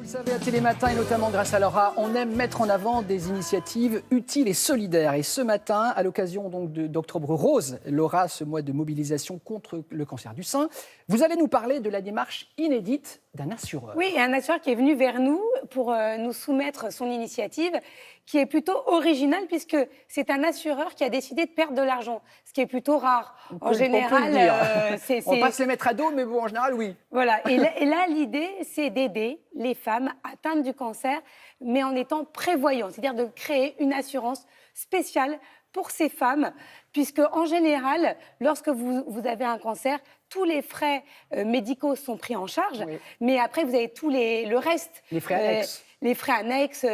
Vous savez, à Télématin et notamment grâce à Laura, on aime mettre en avant des initiatives utiles et solidaires. Et ce matin, à l'occasion donc d'Octobre Rose, Laura, ce mois de mobilisation contre le cancer du sein, vous allez nous parler de la démarche inédite d'un assureur. Oui, un assureur qui est venu vers nous pour nous soumettre son initiative, qui est plutôt originale puisque c'est un assureur qui a décidé de perdre de l'argent, ce qui est plutôt rare. En général, on va pas se les mettre à dos, mais bon, en général, oui. Voilà. Et là, l'idée, c'est d'aider les femmes atteintes du cancer, mais en étant prévoyants, c'est-à-dire de créer une assurance spéciale pour ces femmes, puisque en général, lorsque vous avez un cancer, tous les frais médicaux sont pris en charge, oui. Mais après, vous avez le reste. Les frais annexes. Les frais annexes,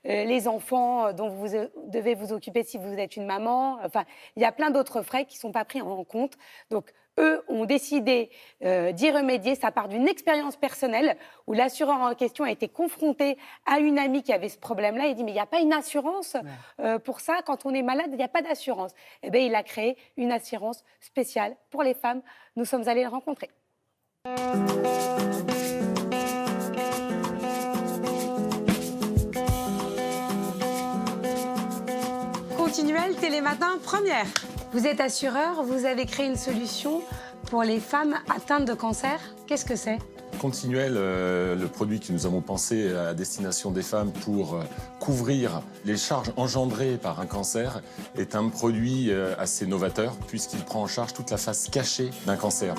les enfants dont vous devez vous occuper si vous êtes une maman. Enfin, il y a plein d'autres frais qui ne sont pas pris en compte. Donc, eux ont décidé d'y remédier. Ça part d'une expérience personnelle où l'assureur en question a été confronté à une amie qui avait ce problème-là. Il dit, mais il n'y a pas une assurance pour ça. Quand on est malade, il n'y a pas d'assurance. Eh bien, il a créé une assurance spéciale pour les femmes. Nous sommes allés le rencontrer. Continuelle, Télématin, première. Vous êtes assureur, vous avez créé une solution pour les femmes atteintes de cancer. Qu'est-ce que c'est ? Continuel, le produit que nous avons pensé à destination des femmes pour couvrir les charges engendrées par un cancer, est un produit assez novateur puisqu'il prend en charge toute la face cachée d'un cancer.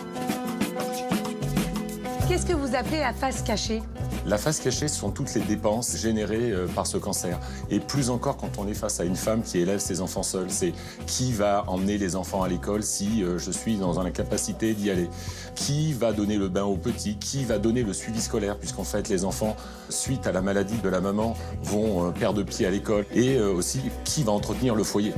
Qu'est-ce que vous appelez la face cachée ? La face cachée, ce sont toutes les dépenses générées par ce cancer. Et plus encore quand on est face à une femme qui élève ses enfants seuls. C'est qui va emmener les enfants à l'école si je suis dans l'incapacité d'y aller? Qui va donner le bain aux petits? Qui va donner le suivi scolaire? Puisqu'en fait, les enfants, suite à la maladie de la maman, vont perdre pied à l'école. Et aussi, qui va entretenir le foyer?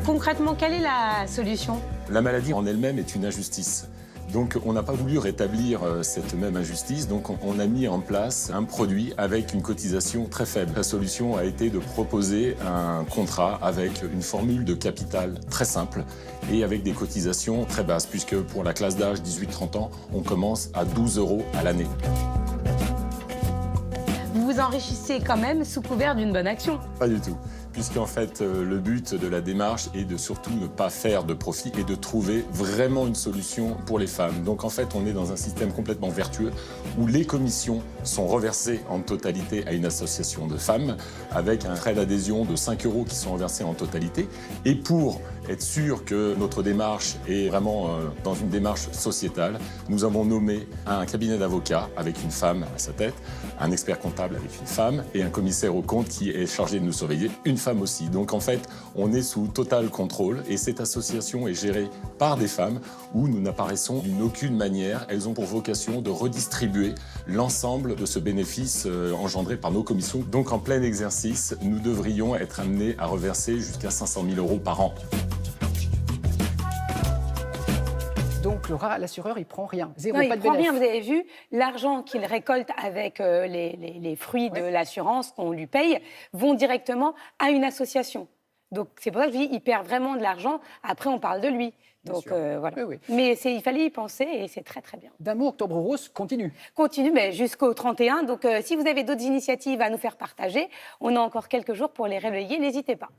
Concrètement, quelle est la solution? La maladie en elle-même est une injustice. Donc on n'a pas voulu rétablir cette même injustice, donc on a mis en place un produit avec une cotisation très faible. La solution a été de proposer un contrat avec une formule de capital très simple et avec des cotisations très basses, puisque pour la classe d'âge 18-30 ans, on commence à 12 € à l'année. Vous vous enrichissez quand même sous couvert d'une bonne action? Pas du tout. Puisqu'en fait, le but de la démarche est de surtout ne pas faire de profit et de trouver vraiment une solution pour les femmes. Donc en fait, on est dans un système complètement vertueux où les commissions sont reversées en totalité à une association de femmes avec un frais d'adhésion de 5 € qui sont reversés en totalité. Et pour être sûr que notre démarche est vraiment dans une démarche sociétale, nous avons nommé un cabinet d'avocats avec une femme à sa tête, un expert comptable avec une femme et un commissaire aux comptes qui est chargé de nous surveiller, une femme aussi. Donc en fait, on est sous total contrôle et cette association est gérée par des femmes où nous n'apparaissons d'une aucune manière. Elles ont pour vocation de redistribuer l'ensemble de ce bénéfice engendré par nos commissions. Donc en plein exercice, nous devrions être amenés à reverser jusqu'à 500 000 € par an. Donc, Laura, l'assureur, il prend rien. Zéro, non, pas de il prend bénéfice. rien, vous avez vu. L'argent qu'il récolte avec les fruits de l'assurance qu'on lui paye vont directement à une association. Donc, c'est pour ça que je dis il perd vraiment de l'argent. Après, on parle de lui. Donc, voilà. Oui, oui. Mais il fallait y penser et c'est très, très bien. D'un mot, Octobre Rose continue. Continue mais jusqu'au 31. Donc, si vous avez d'autres initiatives à nous faire partager, on a encore quelques jours pour les relayer. N'hésitez pas.